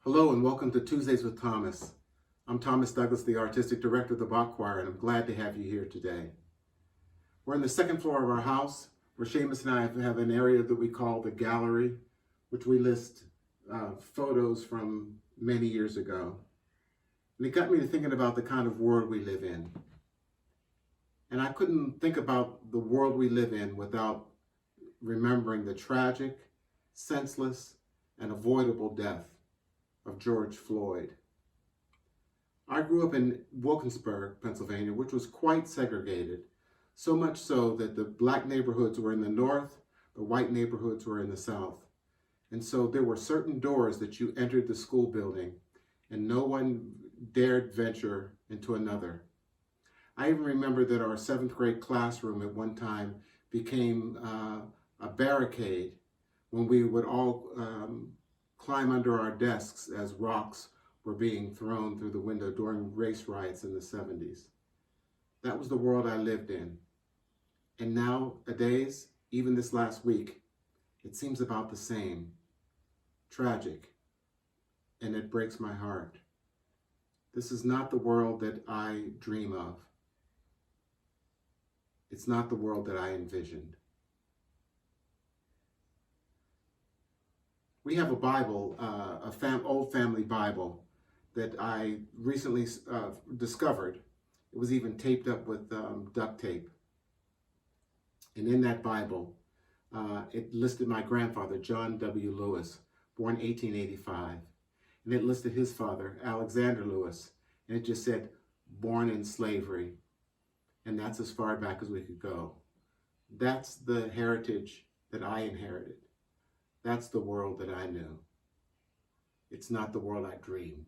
Hello and welcome to Tuesdays with Thomas. I'm Thomas Douglas, the Artistic Director of the Bach Choir, and I'm glad to have you here today. We're on the second floor of our house, where Seamus and I have an area that we call the gallery, which we list photos from many years ago. And it got me to thinking about the kind of world we live in. And I couldn't think about the world we live in without remembering the tragic, senseless, and avoidable death of George Floyd. I grew up in Wilkinsburg, Pennsylvania, which was quite segregated, so much so that the black neighborhoods were in the north, the white neighborhoods were in the south. And so there were certain doors that you entered the school building and no one dared venture into another. I even remember that our 7th grade classroom at one time became a barricade when we would all climb under our desks as rocks were being thrown through the window during race riots in the 70s. That was the world I lived in. And nowadays, even this last week, it seems about the same. Tragic. And it breaks my heart. This is not the world that I dream of. It's not the world that I envisioned. We have a Bible, old family Bible that I recently discovered. It was even taped up with duct tape. And in that Bible, it listed my grandfather, John W. Lewis, born 1885. And it listed his father, Alexander Lewis. And it just said, born in slavery. And that's as far back as we could go. That's the heritage that I inherited. That's the world that I knew. It's not the world I dreamed.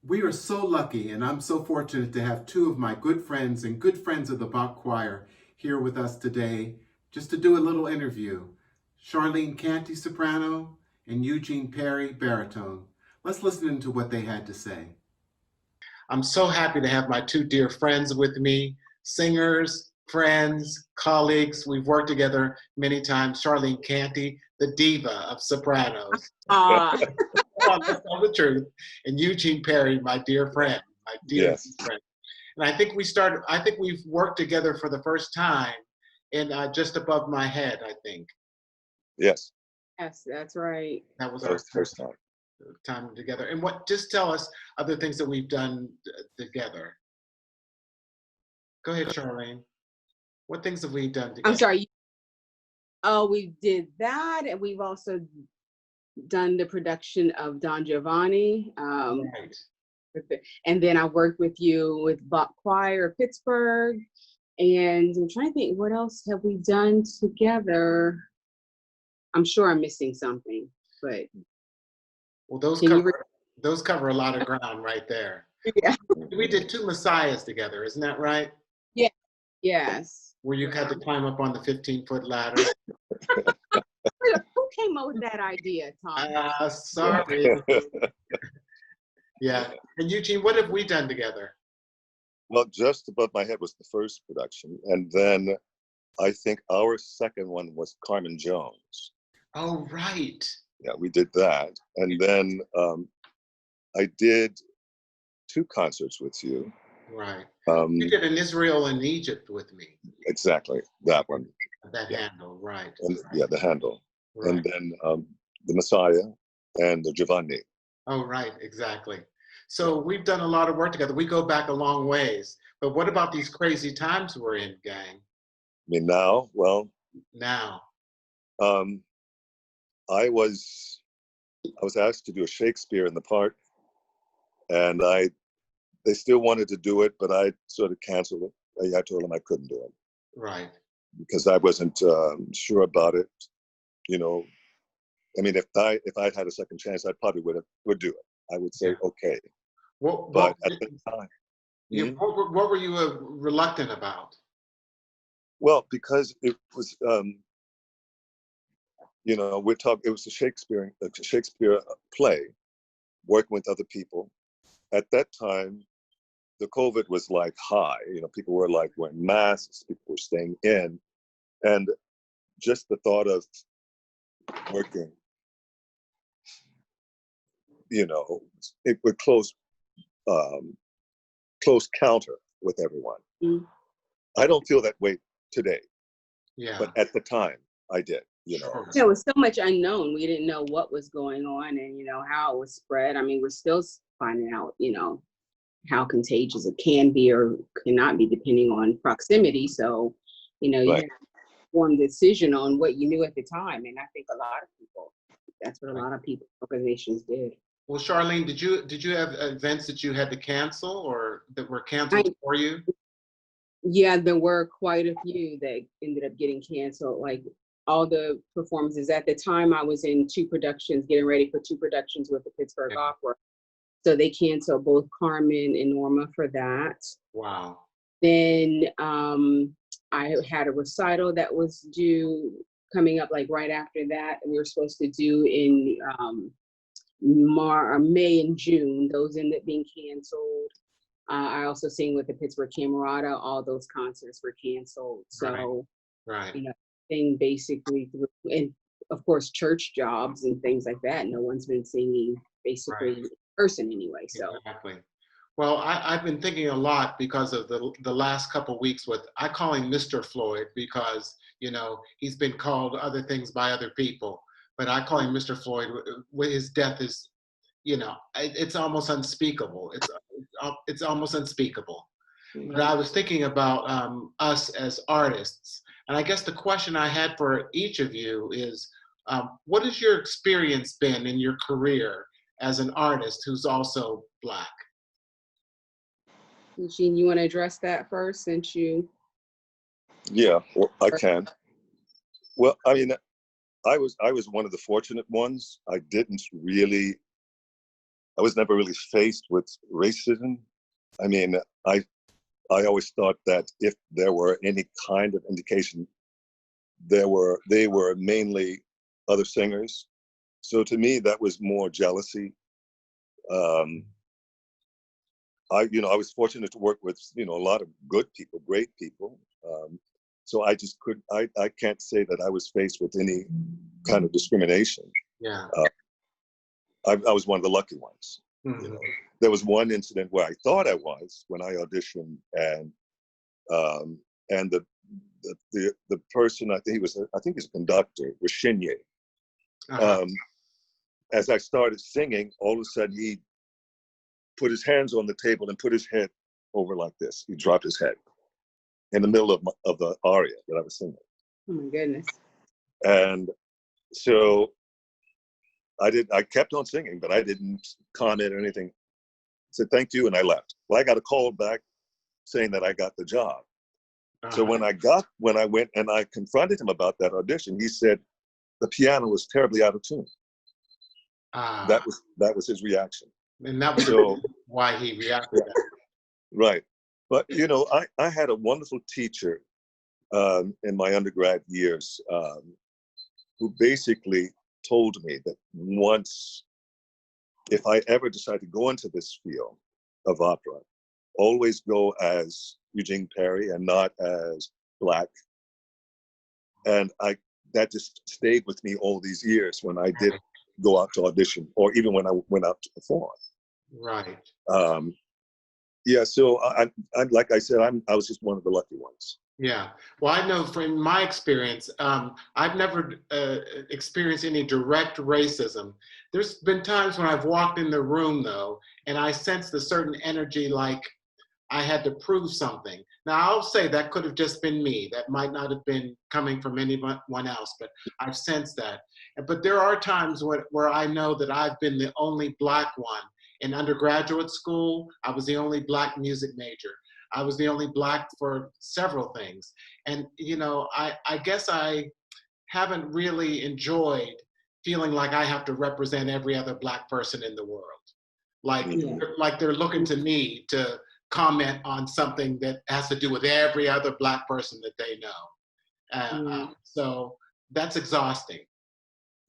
We are so lucky, and I'm so fortunate to have two of my good friends and good friends of the Bach Choir here with us today just to do a little interview. Charlene Canty, soprano, and Eugene Perry, baritone. Let's listen to what they had to say. I'm so happy to have my two dear friends with me, singers, friends, colleagues. We've worked together many times. Charlene Canty, the diva of sopranos. Let's tell the truth. And Eugene Perry, my dear friend, my dear friend. And I think we've worked together for the first time in Just Above My Head, I think. Yes. Yes, that's right. That was That our was the first time together. And just tell us other things that we've done together. Go ahead, Charlene. What things have we done together? I'm sorry. Oh, we did that, and we've also done the production of Don Giovanni. Right. And then I worked with you with Bach Choir Pittsburgh. And I'm trying to think, what else have we done together? I'm sure I'm missing something, but well, those cover a lot of ground right there. Yeah. We did two Messiahs together, isn't that right? Yeah. Yes. Where you had to climb up on the 15-foot ladder. Who came up with that idea, Tom? Sorry. Yeah. And Eugene, what have we done together? Well, Just Above My Head was the first production. And then I think our second one was Carmen Jones. Oh, right. Yeah, we did that. And then I did two concerts with you. Right. You did in Israel and Egypt with me. Exactly, that one. That handle, right. And, yeah, the handle. Right. And then the Messiah and the Giovanni. Oh, right, exactly. So we've done a lot of work together. We go back a long ways. But what about these crazy times we're in, gang? I mean, now, well. Now. I was asked to do a Shakespeare in the park, and they still wanted to do it, but I sort of canceled it. I told them I couldn't do it. Right. Because I wasn't sure about it. You know, I mean, if I had a second chance, I probably would do it. I would say, okay. But at the time. Yeah, what were you reluctant about? Well, because it was, you know, it was a Shakespeare play, working with other people. At that time, the COVID was like high. You know, people were like wearing masks, people were staying in. And just the thought of working, you know, it would close counter with everyone. Mm. I don't feel that way today. Yeah. But at the time, I did. You know. There was so much unknown. We didn't know what was going on and, you know, how it was spread. I mean, we're still finding out, you know, how contagious it can be or cannot be depending on proximity. So, you know, you have to form a decision on what you knew at the time. And I think a lot of people, that's what a lot of people, organizations did. Well, Charlene, did you have events that you had to cancel or that were canceled for you? Yeah, there were quite a few that ended up getting canceled. Like all the performances at the time, I was in getting ready for two productions with the Pittsburgh Opera. So they canceled both Carmen and Norma for that. Wow. Then I had a recital that was coming up like right after that. We were supposed to do in May and June. Those ended up being canceled. I also sing with the Pittsburgh Camerata. All those concerts were canceled. So, right. You know, thing basically, and of course, church jobs and things like that. No one's been singing basically in person anyway. So exactly. Well, I've been thinking a lot because of the last couple of weeks I call him Mr. Floyd because, you know, he's been called other things by other people, but I call him Mr. Floyd. His death is, you know, it's almost unspeakable. It's almost unspeakable. Mm-hmm. But I was thinking about us as artists. And I guess the question I had for each of you is, what has your experience been in your career as an artist who's also Black? Eugene, you want to address that first since you? Yeah, well, I can. Well, I mean, I was one of the fortunate ones. I didn't really I was never really faced with racism. I mean, I always thought that if there were any kind of indication, they were mainly other singers. So to me, that was more jealousy. I was fortunate to work with, a lot of good people, great people. So I can't say that I was faced with any kind of discrimination. Yeah. I was one of the lucky ones. Mhm. There was one incident where I thought I was when I auditioned, and the person, I think he's a conductor, was Shinye. Uh-huh. As I started singing, all of a sudden he put his hands on the table and put his head over like this. He dropped his head in the middle of the aria that I was singing. Oh my goodness. And so I kept on singing, but I didn't comment or anything. I said, thank you, and I left. Well, I got a call back saying that I got the job. Uh-huh. So when I went and I confronted him about that audition, he said the piano was terribly out of tune. That was his reaction. And that was So why he reacted. right. But I had a wonderful teacher in my undergrad years who basically told me that once, if I ever decide to go into this field of opera, always go as Eugene Perry and not as Black. And that just stayed with me all these years when I did go out to audition, or even when I went out to perform. Right. Yeah. So I like I said, I was just one of the lucky ones. Yeah. Well, I know from my experience, I've never experienced any direct racism. There's been times when I've walked in the room, though, and I sensed a certain energy like I had to prove something. Now, I'll say that could have just been me. That might not have been coming from anyone else, but I've sensed that. But there are times where I know that I've been the only Black one. In undergraduate school, I was the only Black music major. I was the only Black for several things. And, I guess I haven't really enjoyed feeling like I have to represent every other Black person in the world. Like, like they're looking to me to comment on something that has to do with every other Black person that they know. So that's exhausting.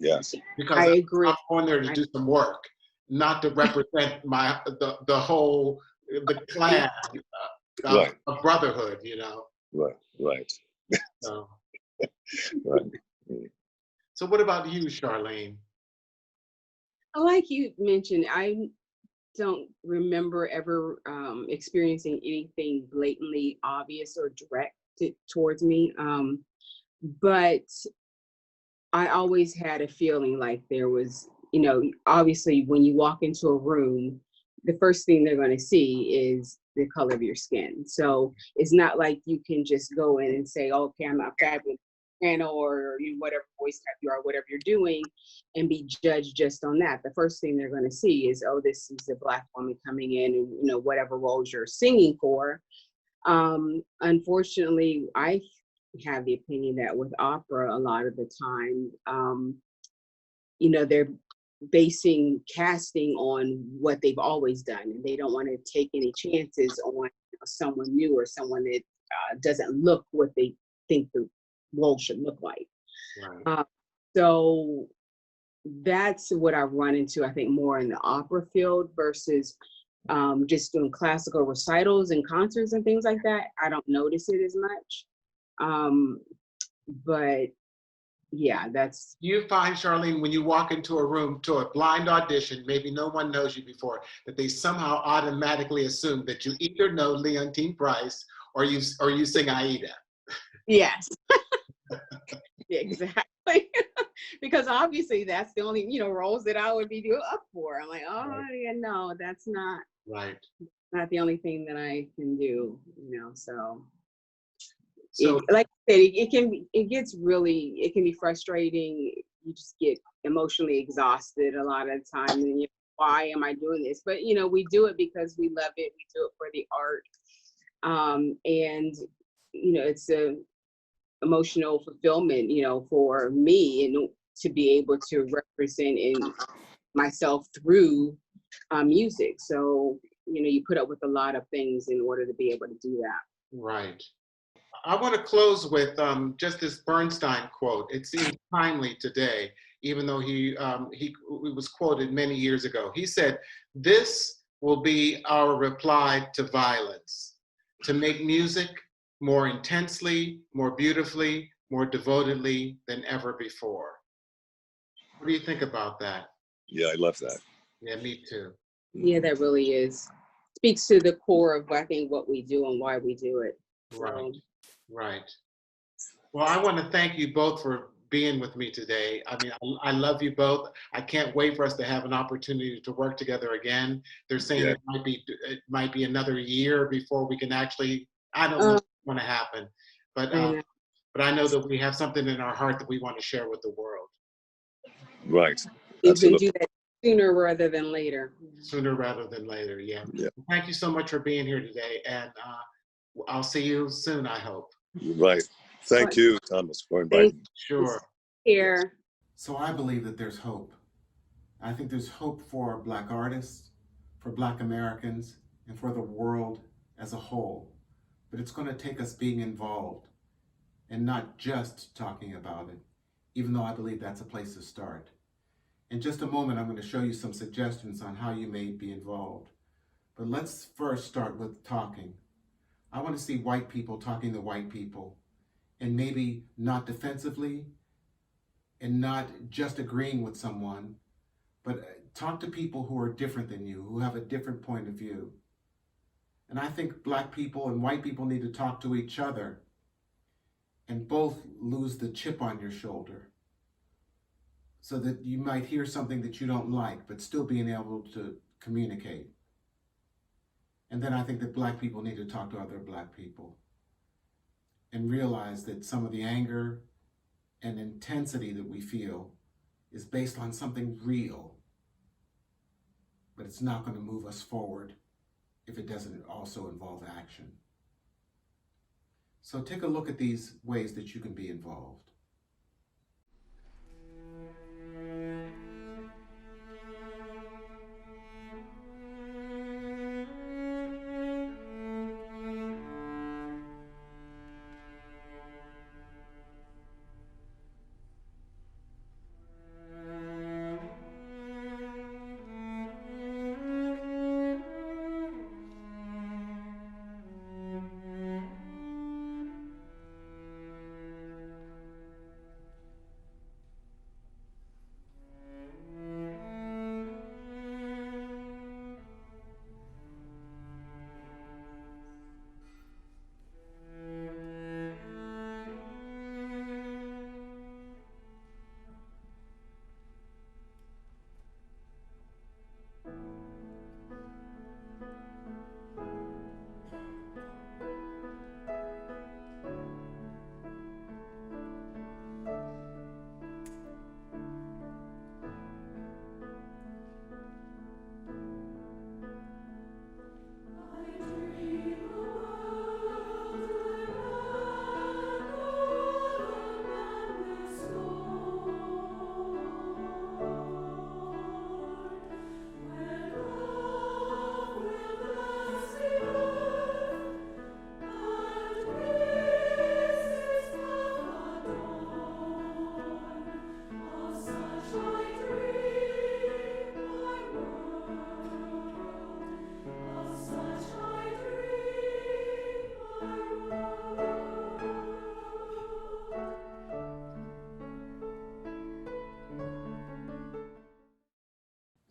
Yes. Because I agree. I'm going there to do some work, not to represent the whole, the clan of brotherhood, Right. So. Right. So what about you, Charlene? Like you mentioned, I don't remember ever experiencing anything blatantly obvious or directed towards me. But I always had a feeling like there was, obviously when you walk into a room, the first thing they're going to see is the color of your skin. So it's not like you can just go in and say, okay, I'm not fabulous piano or whatever voice type you are, whatever you're doing, and be judged just on that. The first thing they're going to see is, oh, this is a Black woman coming in, and whatever roles you're singing for. Unfortunately, I have the opinion that with opera, a lot of the time, they're basing casting on what they've always done, and they don't want to take any chances on someone new or someone that doesn't look what they think the role should look like. Right. So that's what I've run into, I think, more in the opera field versus just doing classical recitals and concerts and things like that. I don't notice it as much. But yeah, that's. You find, Charlene, when you walk into a room to a blind audition, maybe no one knows you before, that they somehow automatically assume that you either know Leontyne Price or you sing Aida. Yes. Exactly. Because obviously that's the only, roles that I would be up for. I'm like, oh yeah, no, that's not the only thing that I can do, so. Like I said, it can be frustrating. You just get emotionally exhausted a lot of the time, and why am I doing this? But we do it because we love it. We do it for the art, and it's a emotional fulfillment, for me, and to be able to represent myself through music. So, you put up with a lot of things in order to be able to do that. Right. I want to close with just this Bernstein quote. It seems timely today, even though he was quoted many years ago. He said, "This will be our reply to violence, to make music more intensely, more beautifully, more devotedly than ever before." What do you think about that? Yeah, I love that. Yeah, me too. Yeah, that really speaks to the core of, I think, what we do and why we do it. Right, So, right. Well, I want to thank you both for being with me today. I mean, I love you both. I can't wait for us to have an opportunity to work together again. They're saying Yeah. it might be another year before we can actually. I don't know what's going to happen, but I know. but I know that we have something in our heart that we want to share with the world Right. You can Absolutely. do that sooner rather than later. sooner rather than later. Yeah. Yeah. Thank you so much for being here today, and I'll see you soon, I hope. Right. Thank you, Thomas, for inviting me. Sure. Here. So I believe that there's hope. I think there's hope for Black artists, for Black Americans, and for the world as a whole. But it's going to take us being involved and not just talking about it, even though I believe that's a place to start. In just a moment, I'm going to show you some suggestions on how you may be involved. But let's first start with talking. I want to see white people talking to white people, and maybe not defensively and not just agreeing with someone, but talk to people who are different than you, who have a different point of view. And I think Black people and white people need to talk to each other and both lose the chip on your shoulder so that you might hear something that you don't like, but still being able to communicate. And then I think that Black people need to talk to other Black people and realize that some of the anger and intensity that we feel is based on something real, but it's not going to move us forward if it doesn't also involve action. So take a look at these ways that you can be involved.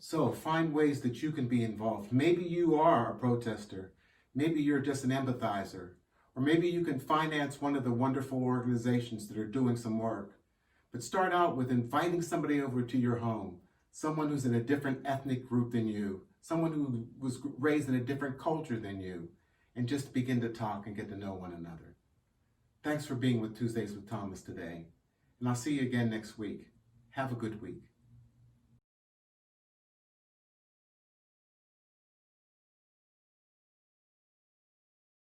So find ways that you can be involved. Maybe you are a protester. Maybe you're just an empathizer. Or maybe you can finance one of the wonderful organizations that are doing some work. But start out with inviting somebody over to your home, someone who's in a different ethnic group than you, someone who was raised in a different culture than you, and just begin to talk and get to know one another. Thanks for being with Tuesdays with Thomas today. And I'll see you again next week. Have a good week.